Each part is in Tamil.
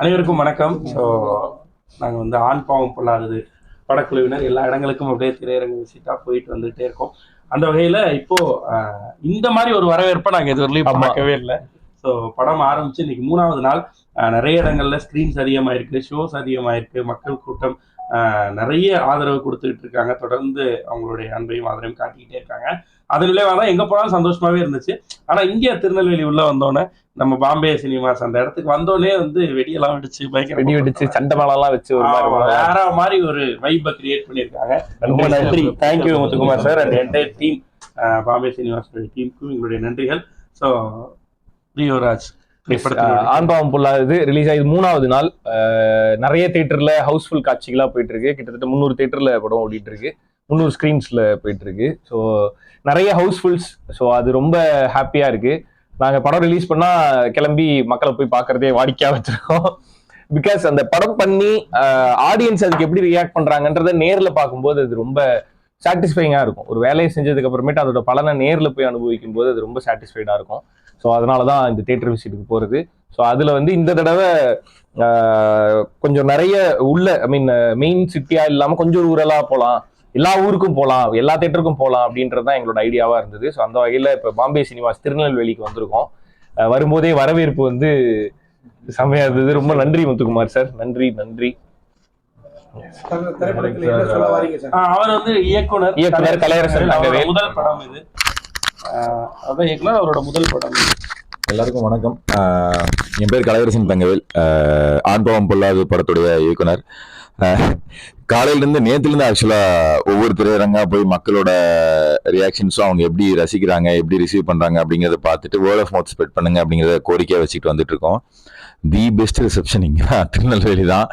அனைவருக்கும் வணக்கம். ஸோ நாங்கள் வந்து ஆண் பாவம் பொல்லாதது படக்குழுவினர் எல்லா இடங்களுக்கும் அப்படியே திரையரங்கு விசிட்டா போயிட்டு வந்துகிட்டே இருக்கோம். அந்த வகையில் இப்போ இந்த மாதிரி ஒரு வரவேற்பை நாங்கள் இதுவரையிலும் பார்க்கவே இல்லை. ஸோ படம் ஆரம்பிச்சு இன்னைக்கு 3வது நாள். நிறைய இடங்கள்ல ஸ்க்ரீன்ஸ் அதிகமாயிருக்கு, ஷோஸ் அதிகமாயிருக்கு, மக்கள் கூட்டம் நிறைய ஆதரவு கொடுத்துக்கிட்டு இருக்காங்க. தொடர்ந்து அவங்களுடைய அன்பையும் ஆதரவையும் காட்டிக்கிட்டே இருக்காங்க. அது விளைவாதான் எங்க போனாலும் சந்தோஷமாவே இருந்துச்சு. ஆனா இங்கே திருநெல்வேலி உள்ள வந்தோடனே நம்ம பாம்பே சினிமாஸ் அந்த இடத்துக்கு வந்தோடனே வந்து வெடியெல்லாம் வெடிச்சு பயங்கர வெடி வெடிச்சு சண்டை மேளம்லாம் வச்சு வேற மாதிரி ஒரு வைப்பை கிரியேட் பண்ணியிருக்காங்க. ரொம்ப நன்றி. Thank you Muthukumar sir and entire team, Bombay cinemas டீமுக்கும் எங்களுடைய நன்றிகள். ஸோ ரியோராஜ் ஆண்பாவம் பொல்லாதது ரிலீஸ் ஆகி 3வது நாள். நிறைய தியேட்டர்ல ஹவுஸ்ஃபுல் காட்சிகளா போயிட்டு இருக்கு. கிட்டத்தட்ட 300 தியேட்டர்ல படம் ஓடிட்டு இருக்கு, 300 ஸ்கிரீன்ஸ்ல போயிட்டு இருக்கு. ஸோ நிறைய ஹவுஸ்ஃபுல்ஸ். ஸோ அது ரொம்ப ஹாப்பியா இருக்கு. நாங்கள் படம் ரிலீஸ் பண்ணா கிளம்பி மக்களை போய் பார்க்கறதே வாடிக்கையா வச்சிருக்கோம். பிகாஸ் அந்த படம் பண்ணி ஆடியன்ஸ் அதுக்கு எப்படி ரியாக்ட் பண்றாங்கன்றத நேர்ல பார்க்கும்போது அது ரொம்ப சாட்டிஸ்ஃபைங்கா இருக்கும். ஒரு வேலையை செஞ்சதுக்கு அப்புறமேட்டு அதோட பலனை நேர்ல போய் அனுபவிக்கும் போது அது ரொம்ப சாட்டிஸ்ஃபைடா இருக்கும். ஸோ அதனாலதான் இந்த தியேட்டர் விசிட்டுக்கு போறது. ஸோ அதுல வந்து இந்த தடவை கொஞ்சம் நிறைய உள்ள மெயின் சிட்டியா இல்லாம கொஞ்சம் ரூரலா போகலாம், எல்லா ஊருக்கும் போகலாம், எல்லா தியேட்டருக்கும் போகலாம் அப்படின்றதுதான் எங்களோட ஐடியாவா இருந்தது. ஸோ அந்த வகையில இப்ப பாம்பே சினிமாஸ் திருநெல்வேலிக்கு வந்திருக்கோம். வரும்போதே வரவேற்பு வந்து செம்மையா இருந்தது. ரொம்ப நன்றி முத்துக்குமார் சார், நன்றி நன்றி. அவர் வந்து இயக்குனர் கலையரசன் தங்கவேல். முதல் படம் இது, அதான் இயக்குனர், அவரோட முதல் படம். எல்லாருக்கும் வணக்கம். என் பேர் கலையரசன் தங்கவேல், ஆண்பாவம் பொல்லாதது படத்துடைய இயக்குனர். காலையிலேருந்து நேற்றுலேருந்து ஆக்சுவலாக ஒவ்வொரு திரையரங்கா போய் மக்களோட ரியாக்ஷன்ஸும் அவங்க எப்படி ரசிக்கிறாங்க எப்படி ரிசீவ் பண்ணுறாங்க அப்படிங்கிறத பார்த்துட்டு வேர்ட் ஆஃப் மவுத் ஸ்ப்ரெட் பண்ணுங்க அப்படிங்கிறத கோரிக்கையாக வச்சுக்கிட்டு வந்துட்டு இருக்கோம். தி பெஸ்ட் ரிசப்ஷன் இங்கே திருநெல்வேலி தான்.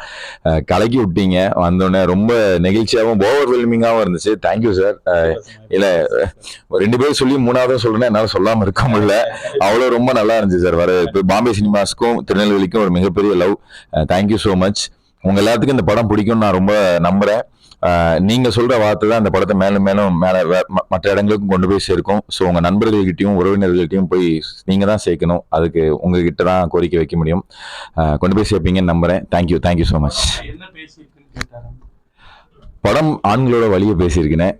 கலக்கி விட்டீங்க. வந்தோடனே ரொம்ப நெகிழ்ச்சியாகவும் ஓவர்வெல்மிங்காகவும் இருந்துச்சு. Thank you sir. இல்லை 2 பேரும் சொல்லி 3ஆவதும் சொல்றேன்னா என்னால் சொல்லாமல் இருக்க முடியல. அவ்வளோ ரொம்ப நல்லா இருந்துச்சு சார். இப்போ பாம்பே சினிமாஸ்க்கும் திருநெல்வேலிக்கும் ஒரு மிகப்பெரிய லவ். Thank you so much. உங்க எல்லாத்துக்கும் இந்த படம் பிடிக்கும்னு நான் ரொம்ப நம்புறேன். நீங்க சொல்ற வார்த்தை தான் அந்த படத்தை மேலும் மேலும் மற்ற இடங்களுக்கும் கொண்டு போய் சேர்க்கும். ஸோ உங்க நண்பர்கள்கிட்டையும் உறவினர்கள்கிட்டையும் போய் நீங்க தான் சேர்க்கணும். அதுக்கு உங்ககிட்ட தான் கோரிக்கை வைக்க முடியும். கொண்டு போய் சேர்ப்பீங்கன்னு நம்புறேன். Thank you so much. படம் ஆண்களோட வழியை பேசியிருக்கேன்,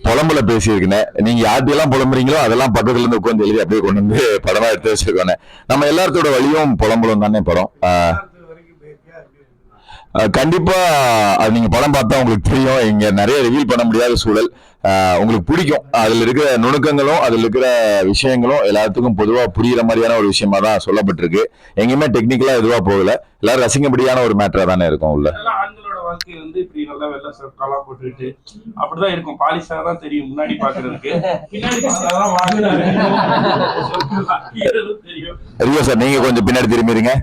புலம்புல பேசியிருக்கேன். நீங்க யார்கிட்டெல்லாம் புலம்புறீங்களோ அதெல்லாம் பக்கத்துல இருந்து உட்காந்து எழுதி அப்படியே கொண்டு வந்து படமா எடுத்து வச்சிருக்கோம். நம்ம எல்லாத்தோட வழியும் புலம்புலம் தானே படம். கண்டிப்பா அது நீங்க படம் பார்த்தா உங்களுக்கு தெரியும். இங்க நிறைய ரிவீல் பண்ண முடியாத சூழல். உங்களுக்கு பிடிக்கும். அதுல இருக்கிற நுணுக்கங்களும் அதுல இருக்கிற விஷயங்களும் எல்லாத்துக்கும் பொதுவா புரியுற மாதிரியான ஒரு விஷயமா தான் சொல்லப்பட்டிருக்கு. எங்கேயுமே டெக்னிக்கலா எதுவா போகல. எல்லாரும் ரசிக்கும்படியான ஒரு மேட்டரா தானே இருக்கும் உள்ள. ஆண்களோட வாழ்க்கை வந்து இப்படி நல்லா வெள்ளை சர்க்காலா போட்டுக்கிட்டு அப்படிதான் இருக்கும். பாலிஷா தான் தெரியும் முன்னாடி பாக்குறதுக்கு, பின்னாடி தெரியும். ரியோ சார் நீங்க கொஞ்சம் பின்னாடி திரும்பிடுங்க.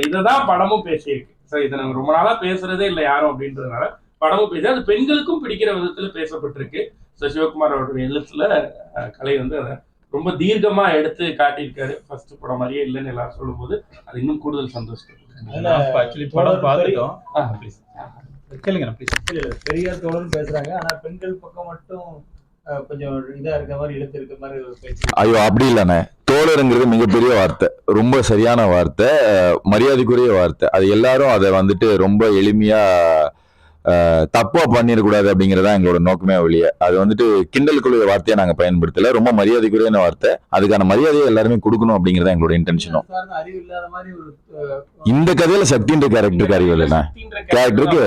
இததான் படமும் பேசியிருக்கு. இதை நாங்க ரொம்ப நாளா பேசுறதே இல்லை யாரும் அப்படின்றதுனால படமும் பேசி அது பெண்களுக்கும் பிடிக்கிற விதத்துல பேசப்பட்டிருக்கு. சிவகுமார் அவருடைய எழுத்துல கலை வந்து அதை ரொம்ப தீர்க்கமா எடுத்து காட்டியிருக்காரு. ஃபர்ஸ்ட் படம் மாதிரியே இல்லைன்னு எல்லாரும் சொல்லும் போது அது இன்னும் கூடுதல் சந்தோஷம். பெரிய தோழன் பேசுறாங்க, ஆனா பெண்கள் பக்கம் மட்டும் கொஞ்சம் இதா இருக்க மாதிரி இழுத்து இருக்க மாதிரி ஒரு பேச்சு. ஐயோ அப்படி இல்லைண்ணே. தோழருங்கிறது மிகப்பெரிய வார்த்தை, ரொம்ப சரியான வார்த்தை, மரியாதைக்குரிய வார்த்தை. அது எல்லாரும் அதை வந்துட்டு ரொம்ப எளிமையா தப்பா பண்ணிடக்கூடாது அப்படிங்கறதா எங்களோட நோக்கமே ஒழிய அது வந்துட்டு கிண்டலுக்குரிய வார்த்தையை நாங்க பயன்படுத்தல. ரொம்ப மரியாதைக்குரிய வார்த்தை. அதுக்கான மரியாதையை எல்லாருமே கொடுக்கணும் அப்படிங்கறத எங்களோட இன்டென்ஷனும். இந்த கதையில சக்தின்ற கேரக்டருக்கு அறிவு இல்லைண்ணா. கேரக்டருக்கு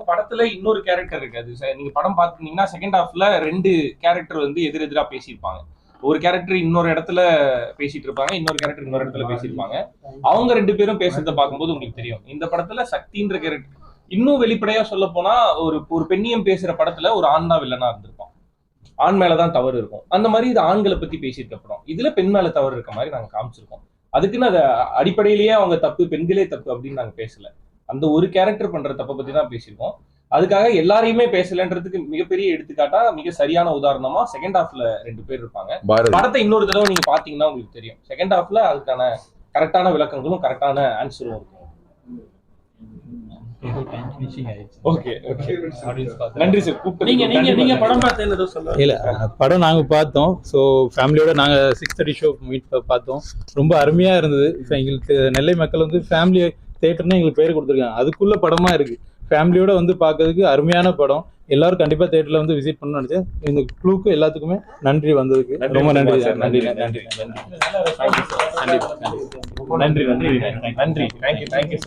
படத்துல இன்னொரு கேரக்டர் இருக்காது. நீங்க படம் பாத்தீங்கன்னா செகண்ட் ஹாஃப்ல 2 கேரக்டர் வந்து எதிரெதிரா பேசியிருப்பாங்க. ஒரு கேரக்டர் இன்னொரு இடத்துல பேசிட்டு இருப்பாங்க, இன்னொரு கேரக்டர் இன்னொரு இடத்துல பேசியிருப்பாங்க. அவங்க 2 பேரும் பேசுறத பார்க்கும்போது உங்களுக்கு தெரியும். இந்த படத்துல சக்தின்ற கேரக்டர் இன்னும் வெளிப்படையா சொல்ல போனா ஒரு பெண்ணியம் பேசுற படத்துல ஒரு ஆண் தான் வில்லனா இருந்திருப்பான். ஆண் மேலதான் தவறு இருக்கும். அந்த மாதிரி இது ஆண்களை பத்தி பேசியிருக்க படம். இதுல பெண் மேல தவறு இருக்க மாதிரி நாங்க காமிச்சிருக்கோம். அதுக்குன்னு அதை அடிப்படையிலேயே அவங்க தப்பு, பெண்களே தப்பு அப்படின்னு நாங்க பேசல. அந்த ஒரு கேரக்டர் பண்ற தப்பை பத்தி தான் பேசியிருக்கோம். அதுக்காக எல்லாரையுமே பேசலன்றதுக்கு மிகப்பெரிய எடுத்துக்காட்டா மிக சரியான உதாரணமா செகண்ட் ஹாஃப்ல 2 பேர் இருப்பாங்க. படத்தை இன்னொரு தடவை நீங்க பாத்தீங்கன்னா உங்களுக்கு தெரியும். செகண்ட் ஹாஃப்ல அதுக்கான கரெக்டான விளக்கங்களும் கரெக்டான ஆன்சரும் இருக்கும். நன்றி சார். நீங்க படம் பார்த்தேன்னு சொல்லுங்க. இல்ல படம் நாங்க பார்த்தோம். ஸோ ஃபேமிலியோட நாங்க 6:30 ஷோ மீட் பார்த்தோம். ரொம்ப அருமையா இருந்தது. எங்களுக்கு நெல்லை மக்கள் வந்து ஃபேமிலி தேட்டர்னு எங்களுக்கு பேர் கொடுத்துருக்காங்க. அதுக்குள்ள படமா இருக்கு. ஃபேமிலியோட வந்து பார்க்கறதுக்கு அருமையான படம். எல்லாரும் கண்டிப்பா தேட்டர்ல வந்து விசிட் பண்ணணும்னு நினைச்சேன். இந்த க்ளூக்கு எல்லாத்துக்குமே நன்றி வந்ததுக்கு ரொம்ப நன்றி சார். நன்றி நன்றி நன்றி நன்றி நன்றி.